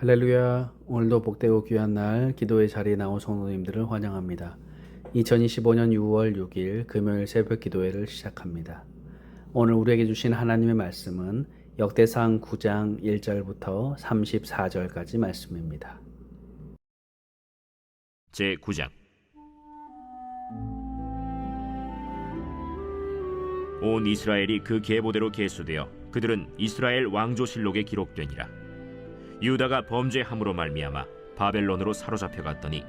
할렐루야. 오늘도 복되고 귀한 날 기도의 자리에 나온 성도님들을 환영합니다. 2025년 6월 6일 금요일 새벽 기도회를 시작합니다. 오늘 우리에게 주신 하나님의 말씀은 역대상 9장 1절부터 34절까지 말씀입니다. 제9장 온 이스라엘이 그 계보대로 계수되어 그들은 이스라엘 왕조실록에 기록되니라. 유다가 범죄함으로 말미암아 바벨론으로 사로잡혀 갔더니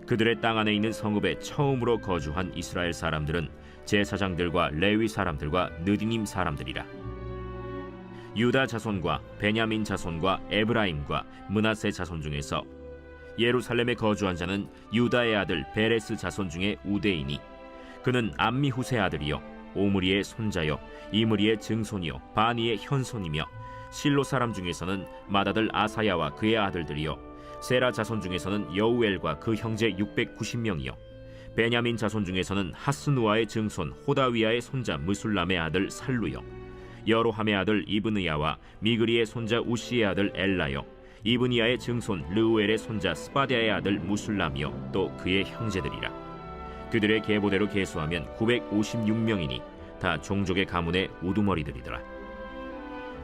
그들의 땅 안에 있는 성읍에 처음으로 거주한 이스라엘 사람들은 제사장들과 레위 사람들과 느디님 사람들이라. 유다 자손과 베냐민 자손과 에브라임과 므낫세 자손 중에서 예루살렘에 거주한 자는 유다의 아들 베레스 자손 중에 우대이니 그는 암미후세 아들이요 오므리의 손자요 이므리의 증손이요 바니의 현손이며 실로 사람 중에서는 맏아들 아사야와 그의 아들들이요 세라 자손 중에서는 여우엘과 그 형제 690명이요 베냐민 자손 중에서는 하스누아의 증손 호다위아의 손자 무술람의 아들 살루요 여로함의 아들 이브느야와 미그리의 손자 우시의 아들 엘라요 이브니야의 증손 르우엘의 손자 스바디아의 아들 무술람이요 또 그의 형제들이라. 그들의 계보대로 계수하면 956명이니 다 종족의 가문의 우두머리들이더라.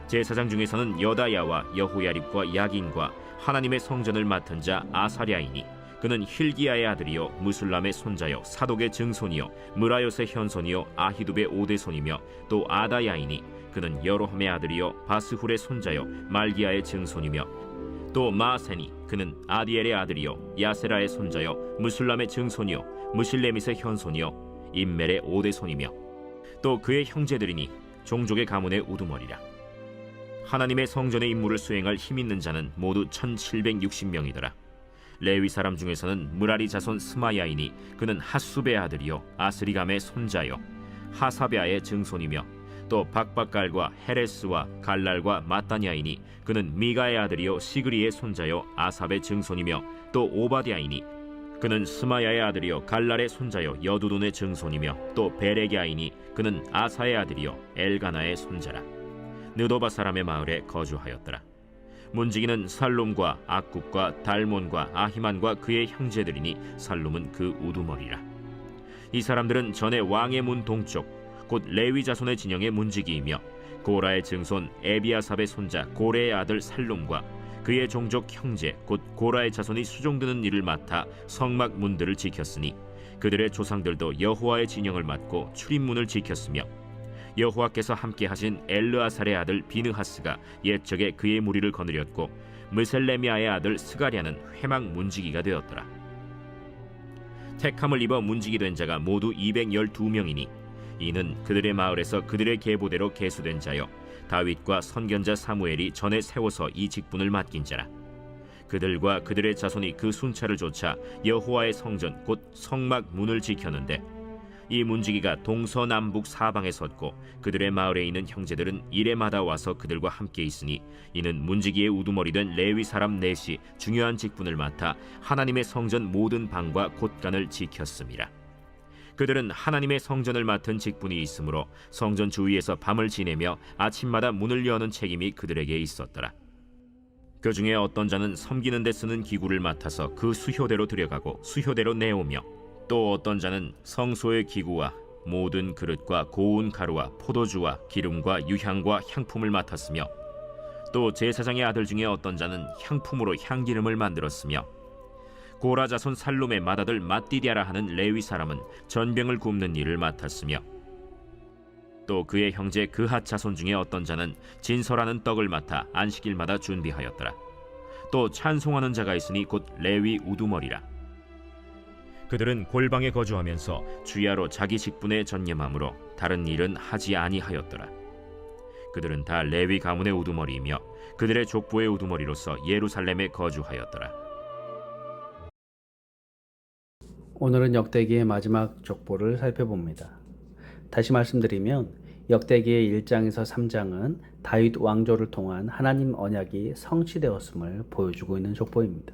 제사장 중에서는 여다야와 여호야립과 야긴과 하나님의 성전을 맡은 자 아사랴이니 그는 힐기야의 아들이요 무술람의 손자요 사독의 증손이요 무라요스의 현손이요 아히두베의 오대손이며 또 아다야이니 그는 여로함의 아들이요 바스훌의 손자요 말기야의 증손이며 또 마세니 그는 아디엘의 아들이요 야세라의 손자요 무술람의 증손이요 무실레밋의 현손이요 임멜의 오대손이며 또 그의 형제들이니 종족의 가문의 우두머리라. 하나님의 성전의 임무를 수행할 힘있는 자는 모두 1760명이더라. 레위 사람 중에서는 무라리 자손 스마야이니 그는 하수베의 아들이요 아스리감의 손자요 하사베아의 증손이며 또 박박갈과 헤레스와 갈랄과 마따냐이니 그는 미가의 아들이요 시그리의 손자요 아삽의 증손이며 또 오바디아이니 그는 스마야의 아들이요 갈랄의 손자요 여두둔의 증손이며 또 베레기아이니 그는 아사의 아들이요 엘가나의 손자라. 느도바 사람의 마을에 거주하였더라. 문지기는 살룸과 악국과 달몬과 아히만과 그의 형제들이니 살룸은 그 우두머리라. 이 사람들은 전에 왕의 문 동쪽 곧 레위 자손의 진영의 문지기이며 고라의 증손 에비아삽의 손자 고레의 아들 살룸과 그의 종족 형제 곧 고라의 자손이 수종드는 일을 맡아 성막 문들을 지켰으니 그들의 조상들도 여호와의 진영을 맡고 출입문을 지켰으며 여호와께서 함께 하신 엘르아살의 아들 비느하스가 옛적에 그의 무리를 거느렸고 무셀레미아의 아들 스가랴는 회막 문지기가 되었더라. 택함을 입어 문지기 된 자가 모두 212명이니 이는 그들의 마을에서 그들의 계보대로 계수된 자요 다윗과 선견자 사무엘이 전에 세워서 이 직분을 맡긴 자라. 그들과 그들의 자손이 그 순찰을 좇아 여호와의 성전 곧 성막 문을 지켰는데 이 문지기가 동서남북 사방에 섰고 그들의 마을에 있는 형제들은 이레마다 와서 그들과 함께 있으니 이는 문지기의 우두머리 된 레위 사람 넷이 중요한 직분을 맡아 하나님의 성전 모든 방과 곳간을 지켰음이라. 그들은 하나님의 성전을 맡은 직분이 있으므로 성전 주위에서 밤을 지내며 아침마다 문을 여는 책임이 그들에게 있었더라. 그 중에 어떤 자는 섬기는 데 쓰는 기구를 맡아서 그 수효대로 들여가고 수효대로 내오며 또 어떤 자는 성소의 기구와 모든 그릇과 고운 가루와 포도주와 기름과 유향과 향품을 맡았으며 또 제사장의 아들 중에 어떤 자는 향품으로 향기름을 만들었으며 고라 자손 살룸의 맏아들 mat디디아라 하는 레위 사람은 전병을 굽는 일을 맡았으며 또 그의 형제 그핫 자손 중에 어떤 자는 진설하는 떡을 맡아 안식일마다 준비하였더라. 또 찬송하는 자가 있으니 곧 레위 우두머리라. 그들은 골방에 거주하면서 주야로 자기 직분에 전념하므로 다른 일은 하지 아니하였더라. 그들은 다 레위 가문의 우두머리이며 그들의 족보의 우두머리로서 예루살렘에 거주하였더라. 오늘은 역대기의 마지막 족보를 살펴봅니다. 다시 말씀드리면 역대기의 1장에서 3장은 다윗 왕조를 통한 하나님 언약이 성취되었음을 보여주고 있는 족보입니다.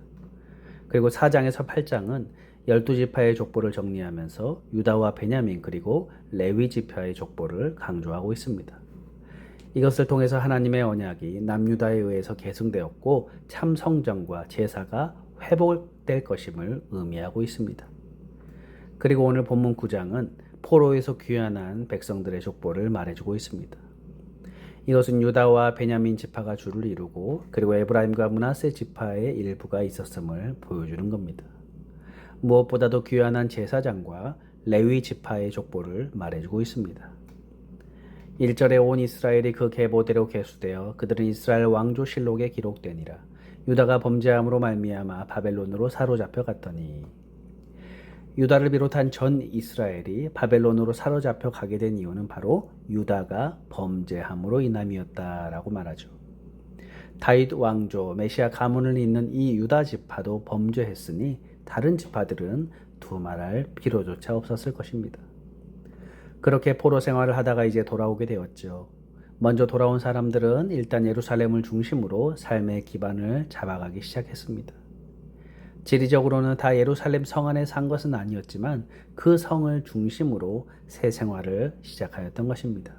그리고 4장에서 8장은 12지파의 족보를 정리하면서 유다와 베냐민 그리고 레위 지파의 족보를 강조하고 있습니다. 이것을 통해서 하나님의 언약이 남유다에 의해서 계승되었고 참 성전과 제사가 회복될 것임을 의미하고 있습니다. 그리고 오늘 본문 9장은 포로에서 귀환한 백성들의 족보를 말해주고 있습니다. 이것은 유다와 베냐민 지파가 주를 이루고 그리고 에브라임과 므낫세 지파의 일부가 있었음을 보여주는 겁니다. 무엇보다도 귀환한 제사장과 레위 지파의 족보를 말해주고 있습니다. 1절에 온 이스라엘이 그 계보대로 계수되어 그들은 이스라엘 왕조실록에 기록되니라. 유다가 범죄함으로 말미암아 바벨론으로 사로잡혀 갔더니. 유다를 비롯한 전 이스라엘이 바벨론으로 사로잡혀 가게 된 이유는 바로 유다가 범죄함으로 인함이었다라고 말하죠. 다윗 왕조 메시아 가문을 잇는 이 유다 지파도 범죄했으니 다른 지파들은 두말할 필요조차 없었을 것입니다. 그렇게 포로 생활을 하다가 이제 돌아오게 되었죠. 먼저 돌아온 사람들은 일단 예루살렘을 중심으로 삶의 기반을 잡아가기 시작했습니다. 지리적으로는 다 예루살렘 성 안에 산 것은 아니었지만 그 성을 중심으로 새 생활을 시작하였던 것입니다.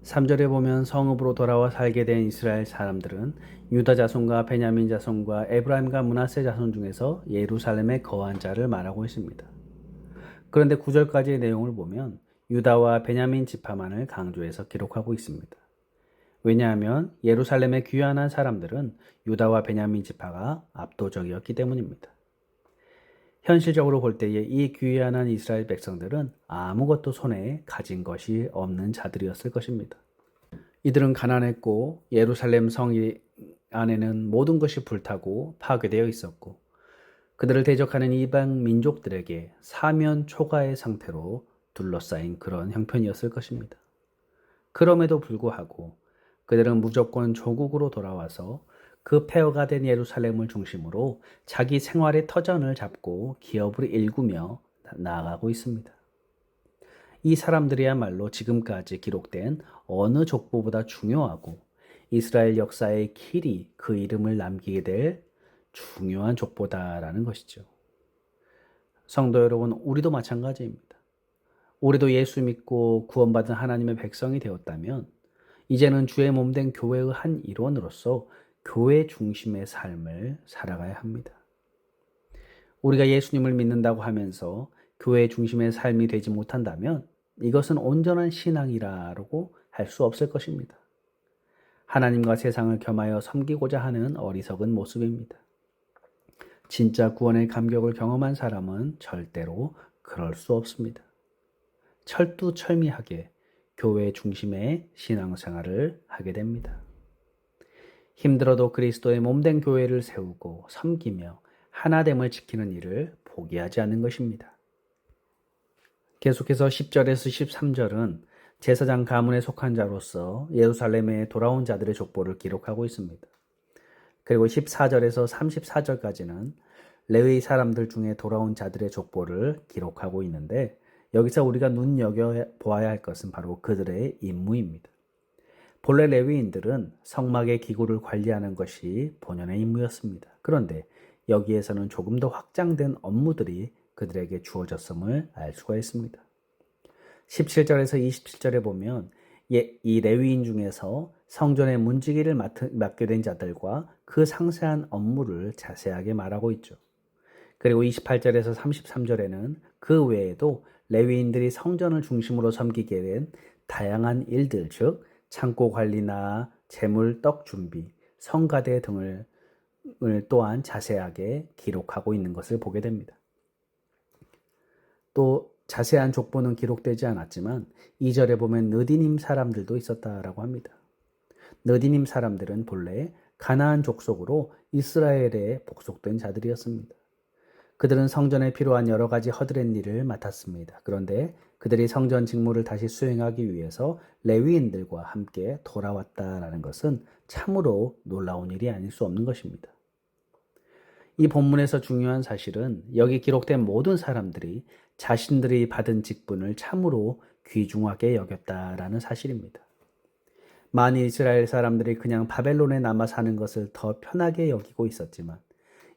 3절에 보면 성읍으로 돌아와 살게 된 이스라엘 사람들은 유다 자손과 베냐민 자손과 에브라임과 므낫세 자손 중에서 예루살렘에 거한 자를 말하고 있습니다. 그런데 9절까지의 내용을 보면 유다와 베냐민 지파만을 강조해서 기록하고 있습니다. 왜냐하면 예루살렘에 귀환한 사람들은 유다와 베냐민 지파가 압도적이었기 때문입니다. 현실적으로 볼 때에 이 귀환한 이스라엘 백성들은 아무것도 손에 가진 것이 없는 자들이었을 것입니다. 이들은 가난했고 예루살렘 성 안에는 모든 것이 불타고 파괴되어 있었고 그들을 대적하는 이방 민족들에게 사면 초가의 상태로 둘러싸인 그런 형편이었을 것입니다. 그럼에도 불구하고 그들은 무조건 조국으로 돌아와서 그 폐허가 된 예루살렘을 중심으로 자기 생활의 터전을 잡고 기업을 일구며 나아가고 있습니다. 이 사람들이야말로 지금까지 기록된 어느 족보보다 중요하고 이스라엘 역사의 길이 그 이름을 남기게 될 중요한 족보다라는 것이죠. 성도 여러분, 우리도 마찬가지입니다. 우리도 예수 믿고 구원받은 하나님의 백성이 되었다면 이제는 주의 몸된 교회의 한 일원으로서 교회 중심의 삶을 살아가야 합니다. 우리가 예수님을 믿는다고 하면서 교회 중심의 삶이 되지 못한다면 이것은 온전한 신앙이라고 할 수 없을 것입니다. 하나님과 세상을 겸하여 섬기고자 하는 어리석은 모습입니다. 진짜 구원의 감격을 경험한 사람은 절대로 그럴 수 없습니다. 철두철미하게 교회 중심의 신앙생활을 하게 됩니다. 힘들어도 그리스도의 몸된 교회를 세우고 섬기며 하나됨을 지키는 일을 포기하지 않는 것입니다. 계속해서 10절에서 13절은 제사장 가문에 속한 자로서 예루살렘에 돌아온 자들의 족보를 기록하고 있습니다. 그리고 14절에서 34절까지는 레위 사람들 중에 돌아온 자들의 족보를 기록하고 있는데 여기서 우리가 눈여겨보아야 할 것은 바로 그들의 임무입니다. 본래 레위인들은 성막의 기구를 관리하는 것이 본연의 임무였습니다. 그런데 여기에서는 조금 더 확장된 업무들이 그들에게 주어졌음을 알 수가 있습니다. 17절에서 27절에 보면 이 레위인 중에서 성전의 문지기를 맡게 된 자들과 그 상세한 업무를 자세하게 말하고 있죠. 그리고 28절에서 33절에는 그 외에도 레위인들이 성전을 중심으로 섬기게 된 다양한 일들, 즉 창고 관리나 재물 떡 준비, 성가대 등을 또한 자세하게 기록하고 있는 것을 보게 됩니다. 또 자세한 족보는 기록되지 않았지만 2절에 보면 느디님 사람들도 있었다라고 합니다. 느디님 사람들은 본래 가나안 족속으로 이스라엘에 복속된 자들이었습니다. 그들은 성전에 필요한 여러 가지 허드렛 일을 맡았습니다. 그런데 그들이 성전 직무를 다시 수행하기 위해서 레위인들과 함께 돌아왔다라는 것은 참으로 놀라운 일이 아닐 수 없는 것입니다. 이 본문에서 중요한 사실은 여기 기록된 모든 사람들이 자신들이 받은 직분을 참으로 귀중하게 여겼다라는 사실입니다. 만일 이스라엘 사람들이 그냥 바벨론에 남아 사는 것을 더 편하게 여기고 있었지만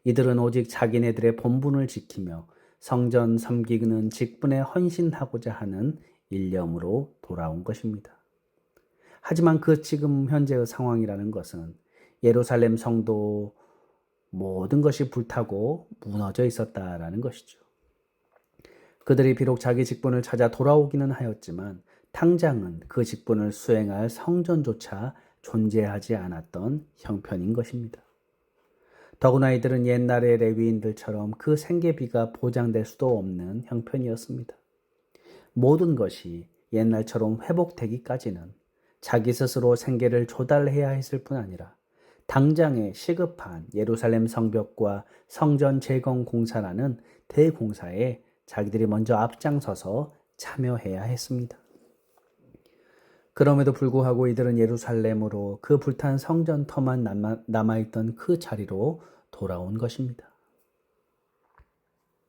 이들은 오직 자기네들의 본분을 지키며 성전 섬기는 직분에 헌신하고자 하는 일념으로 돌아온 것입니다. 하지만 그 지금 현재의 상황이라는 것은 예루살렘 성도 모든 것이 불타고 무너져 있었다라는 것이죠. 그들이 비록 자기 직분을 찾아 돌아오기는 하였지만 당장은 그 직분을 수행할 성전조차 존재하지 않았던 형편인 것입니다. 더구나 이들은 옛날의 레위인들처럼 그 생계비가 보장될 수도 없는 형편이었습니다. 모든 것이 옛날처럼 회복되기까지는 자기 스스로 생계를 조달해야 했을 뿐 아니라 당장에 시급한 예루살렘 성벽과 성전 재건 공사라는 대공사에 자기들이 먼저 앞장서서 참여해야 했습니다. 그럼에도 불구하고 이들은 예루살렘으로 그 불탄 성전터만 남아있던 그 자리로 돌아온 것입니다.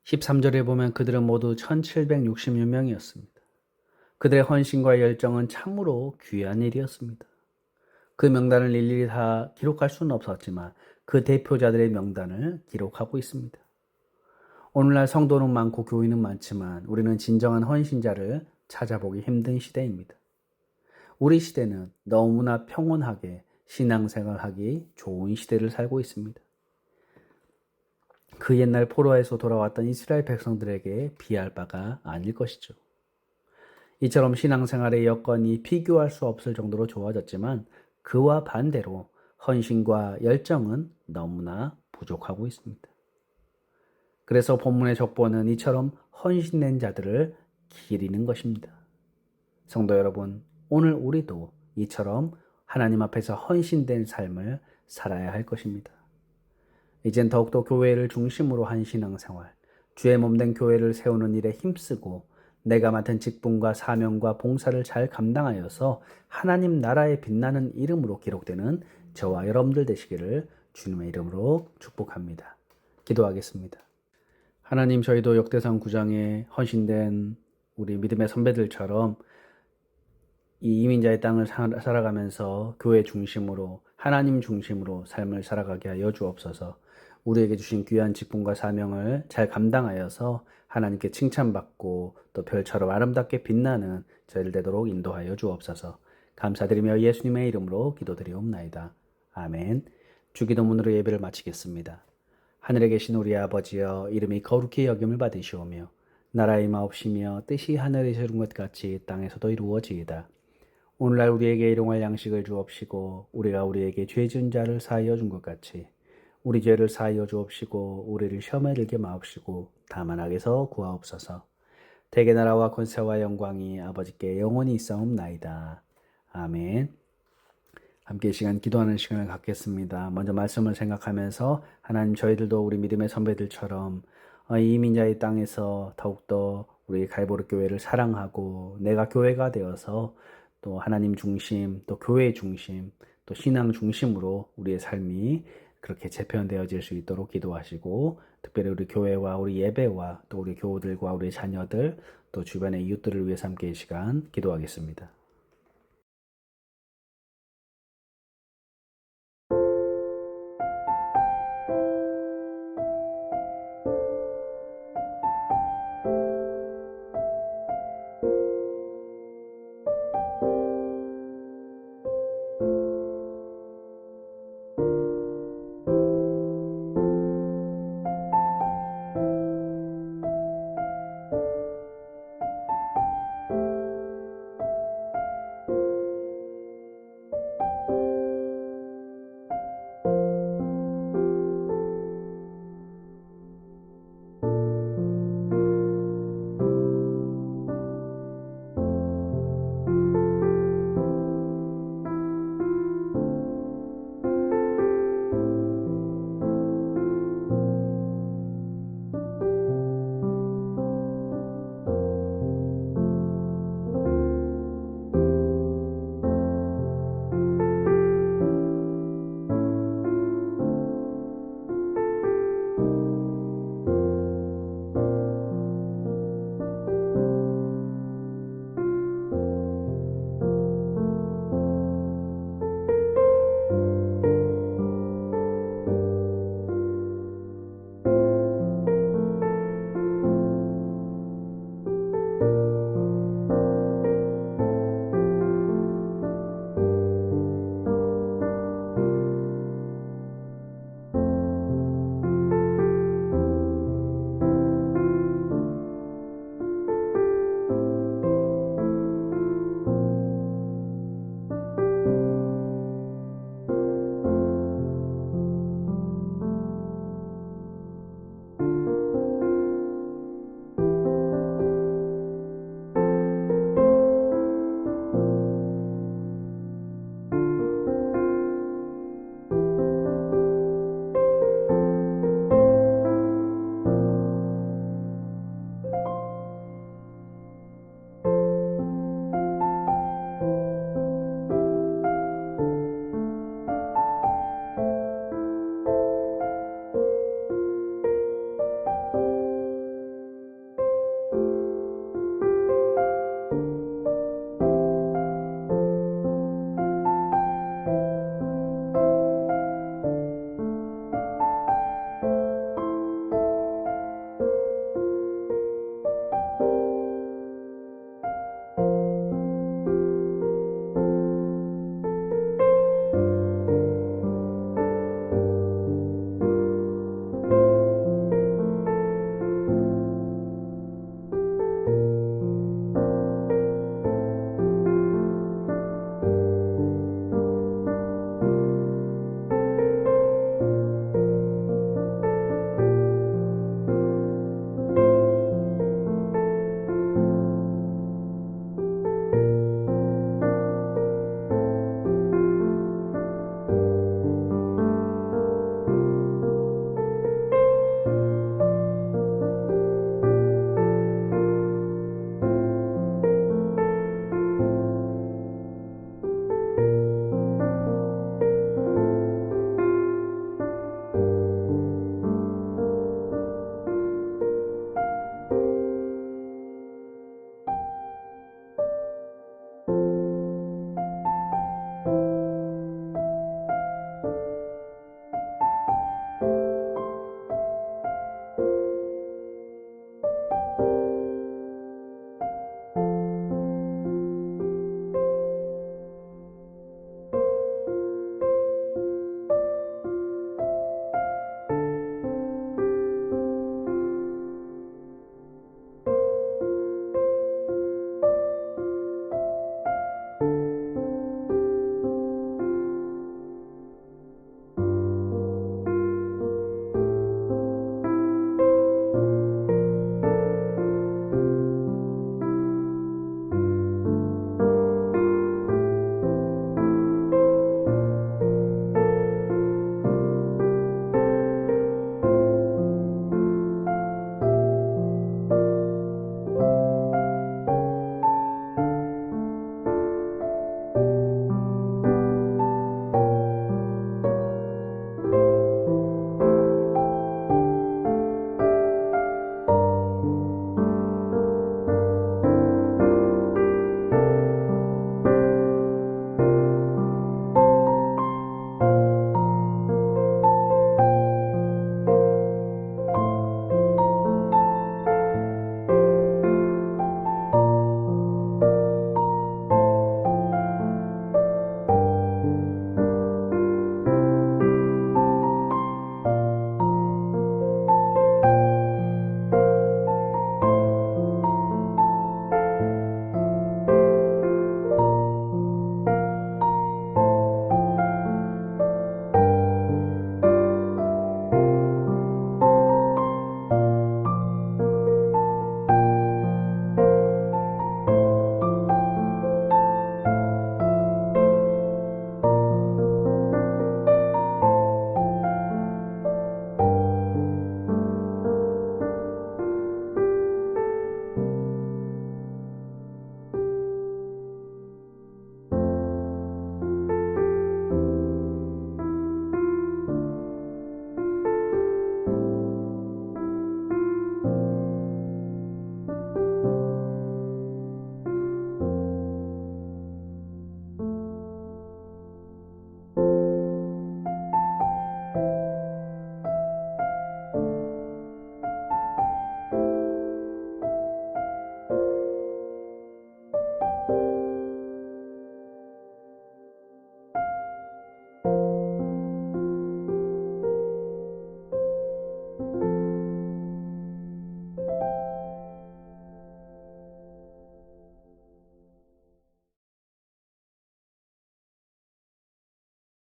13절에 보면 그들은 모두 1760여명이었습니다. 그들의 헌신과 열정은 참으로 귀한 일이었습니다. 그 명단을 일일이 다 기록할 수는 없었지만 그 대표자들의 명단을 기록하고 있습니다. 오늘날 성도는 많고 교인은 많지만 우리는 진정한 헌신자를 찾아보기 힘든 시대입니다. 우리 시대는 너무나 평온하게 신앙생활하기 좋은 시대를 살고 있습니다. 그 옛날 포로에서 돌아왔던 이스라엘 백성들에게 비할 바가 아닐 것이죠. 이처럼 신앙생활의 여건이 비교할 수 없을 정도로 좋아졌지만 그와 반대로 헌신과 열정은 너무나 부족하고 있습니다. 그래서 본문의 족보는 이처럼 헌신된 자들을 기리는 것입니다. 성도 여러분, 오늘 우리도 이처럼 하나님 앞에서 헌신된 삶을 살아야 할 것입니다. 이젠 더욱더 교회를 중심으로 한 신앙생활, 주의 몸된 교회를 세우는 일에 힘쓰고 내가 맡은 직분과 사명과 봉사를 잘 감당하여서 하나님 나라에 빛나는 이름으로 기록되는 저와 여러분들 되시기를 주님의 이름으로 축복합니다. 기도하겠습니다. 하나님, 저희도 역대상 9장에 헌신된 우리 믿음의 선배들처럼 이 이민자의 땅을 살아가면서 교회 중심으로 하나님 중심으로 삶을 살아가게 하여 주옵소서. 우리에게 주신 귀한 직분과 사명을 잘 감당하여서 하나님께 칭찬받고 또 별처럼 아름답게 빛나는 저희들 되도록 인도하여 주옵소서. 감사드리며 예수님의 이름으로 기도드리옵나이다. 아멘. 주기도문으로 예배를 마치겠습니다. 하늘에 계신 우리 아버지여, 이름이 거룩히 여김을 받으시오며 나라의 마옵시며 뜻이 하늘에서 이룬 것 같이 땅에서도 이루어지이다. 오늘날 우리에게 일용할 양식을 주옵시고 우리가 우리에게 죄 지은 자를 사하여 준 것 같이 우리 죄를 사하여 주옵시고 우리를 시험에 들게 마옵시고 다만 악에서 구하옵소서. 대개 나라와 권세와 영광이 아버지께 영원히 있사옵나이다. 아멘. 함께 이 시간 기도하는 시간을 갖겠습니다. 먼저 말씀을 생각하면서 하나님, 저희들도 우리 믿음의 선배들처럼 이 이민자의 땅에서 더욱더 우리 갈보리 교회를 사랑하고 내가 교회가 되어서 또 하나님 중심, 또 교회 중심, 또 신앙 중심으로 우리의 삶이 그렇게 재편되어질 수 있도록 기도하시고, 특별히 우리 교회와 우리 예배와 또 우리 교우들과 우리 자녀들 또 주변의 이웃들을 위해서 함께 이 시간 기도하겠습니다.